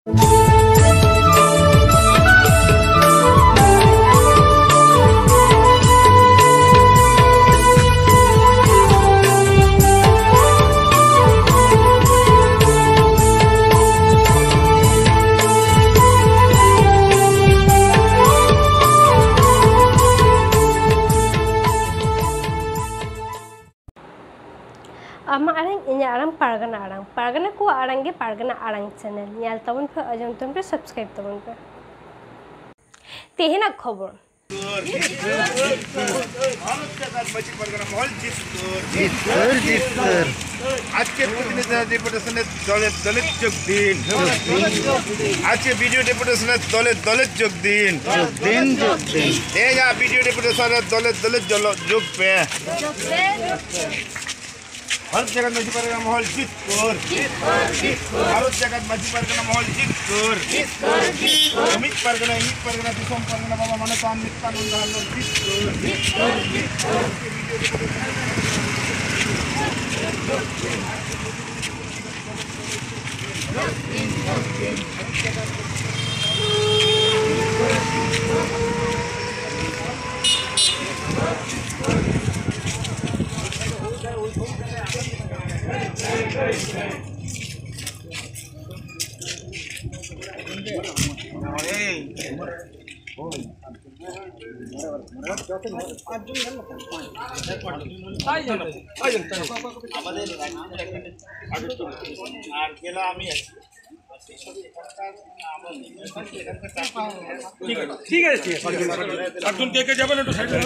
Ama arang inya arang pargana ko arang ge pargana arang channel nyal tabon pe ajam tum pe subscribe tabon pe tehena khobor आज के deputation दलित जोग दिन आज के video deputation दलित जोग दिन video deputation दलित जोग पे भारत जगत मछली परगना महल जीत कर भारत जगत मछली परगना महल जीत कर अमित परगना दिसोम परगना बाबा मनतान नित्यानंद हल्लो जीत ठीक है अर्जुन के जाबे ना तो साइड में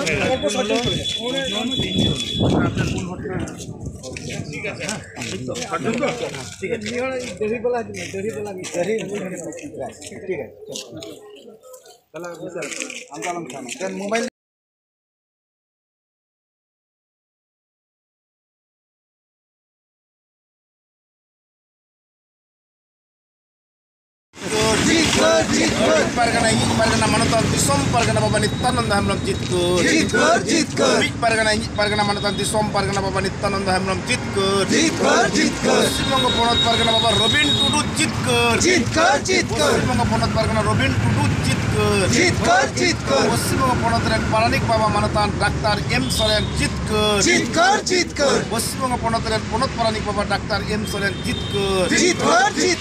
ठीक है अर्जुन को ठीक है दही वाला ठीक है चला हम खाना मोबाइल परगना मनतान दिसोम परगना बाबा नित्यानंद हेम्ब्रम जीत कर परगना मनतान दिसोम परगना बाबा नित्यानंद हेम्ब्रम जीत कर पश्चिम बंग पनत परगना बाबा रबिन टुडू जीत कर पश्चिम बंग पनत परगना रबिन टुडू जीत कर पश्चिम बंग पनत रेन पारानिक बाबा मनतान डाक्टर एम सोरेन जीत कर पश्चिम बंग पनत रेन पनत पारानिक बाबा डाक्टर एम सोरेन जीत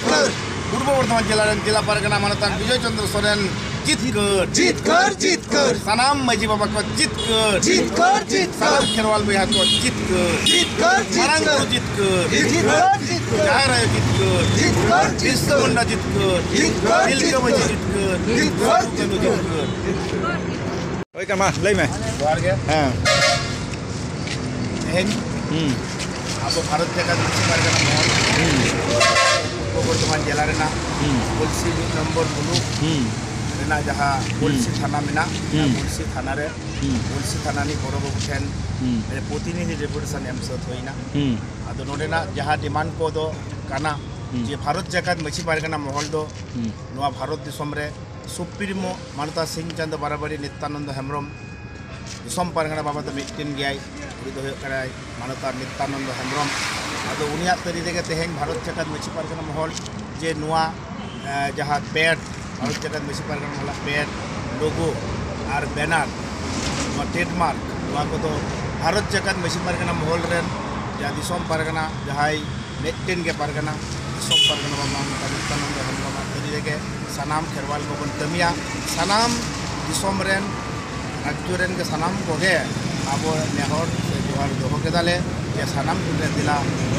कर पूर्व बर्धमान जिला परगना मनतान विजय चंद्र सोरेन जीत कर सनाम मजी बाबा को जीत कर सनाम खेरवाल भैया को जीत कर मरंग को जीत कर जहार जीत कर विष्णु मुंडा जीत कर नीलका मजी जीत कर जीत कर ओए कमा ले मैं बाहर गया हां अब भारत जगत मछली परगना महल बर्धमान जिला रेना पुलसी नंबर बुलू रेना जहाँ पुलसी थाना मेना पुलसी थाना रे पुलसी थाना नि बड़ो बाबू ठेन प्रतिनिधि डेपुटेशन एम सत होइना आदो नोडेना जहाँ डिमांड को दो काना जे भारत जगत मछली परगना महल दो नोआ भारत दिसोम रे सुप्रीमो मानता सिंह चंद बराबरी नित्यानंद हेम्ब्रम दिसोम परगना बाबा तो मिट्टिन गया उड़ी दो मानता नित्यानंद हेम्ब्रम आदो उनिया तरी रेगे तेहें भारत जगत मछली परगना महल जे नुआ जहाँ पैड भारत जगत मछली परगना महल पैड लोगो और बैनर ट्रेडमार्क नुआ को तो भारत जगत मछली परगना महल रेन जहाँ दिसोम परगना जहाँ मेट्टेन के परगना दिसोम परगना बाबा नित्यानंद हेम्ब्रम तरी रेगे सनाम खेरवाल को बन कमिया सनाम दिसोम रेन राज्य रेन के सनाम को गे अब नेहर से जोहार दोहो के दाले ये सनाम कुले दिला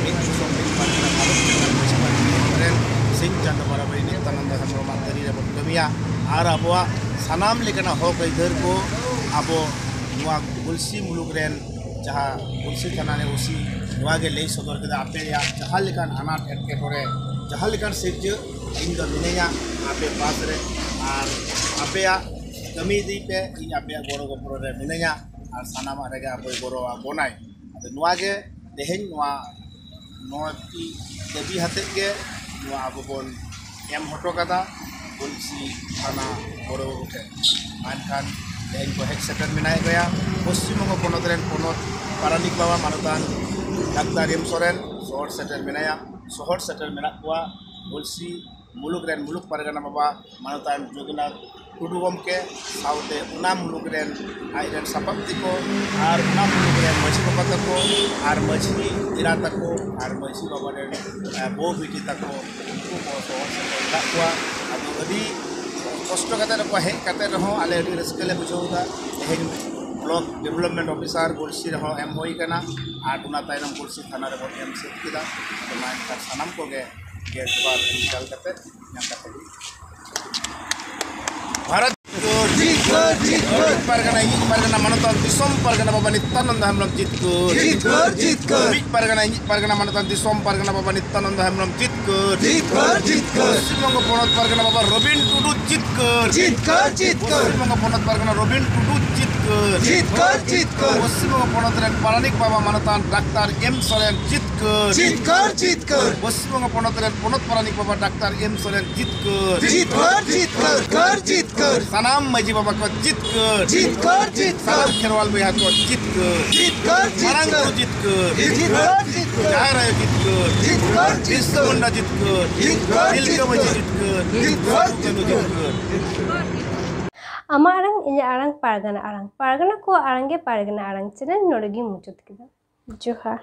एक दिसोम परगना भारत जगत मछली परगना रेन सिंह चंद बराबरी नित्यानंद हेम्ब्रम तरी रे बन कमिया और अबवा सनाम लेकना हो इधर को अब नुआ पुलसी मुलुक रेन जहाँ पुलसी थाना ने उसी नुआ के ले सदर के आपे या जहाँ लेकान अनाथ एटकेटोरे जहाँ लेकान सिर्ज इन दो मिनेया आपे पास रे और आपे या कमी दी पे इन आपे गोरो गोपरो रे मिनेया और सनामा रेगे आपे गोरो बोनाय तो नुआ के देहें नुआ नोटी देवी हते के नुआ अब बोन एम हटो कदा पुलसी थाना गोरो उठे मानखान देहें को हेड सेटर मिनाय गया पश्चिम बंग पनत रेन पनत पारानिक बाबा मानतान डाक्टर एम सोरेन शहर सेटर मिनाया शहर सेटर मिना कुआ पुलसी मुलुक पारगाना बाबा मानतान जोगनाथ टुडू गमके साउते उना मुलुक रेन आइरेन सापाप्ति को आर उना मुलुक रेन मछी बाबा तको आर मछी इरा तको आर मछी बाबा रेन बो बिटी तको उनको को सोहर से कोइला आदो अदी कष्ट कते रको हे कते रहो आले अदी रस्केले बुझौदा हेन ब्लॉक डेवलपमेंट ऑफिसर गोलसी रहो एम होई कना आर उना तायनम गोलसी थाना रे बोट एम सेट किदा तो मान का सनम को गे गेट बार इंस्टॉल करते यहां तक भारत परगना मनोतन दिसोम परगना बाबा नित्यानंद हेमब्रम जीतकर परगना मनोतन दिसोम परगना बाबा नित्यानंद हेमब्रम जीतकर पश्चिम बंग पनत परगना बाबा रबिन टुडू जीतकर पश्चिम बंग पनत परगना रबिन टुडू जीतकर पश्चिम बंग पनत रेन पारानिक बाबा मनोतन डाक्टर एम सोरेन जीतकर पश्चिम बंग पनत रेन पनत पारानिक बाबा डाक्टर एम सोरेन जीतकर सनाम मजी बाबा को जीतकर सनाम खेरवाल भैया को जीतकर मारंग को जीतकर जहाँ रहे जीतकर विश्व मुंडा जीतकर दिलके मजी जीतकर Ama arang inya arang pargana ko arange pargana arang channel nodegi muchut kida Johar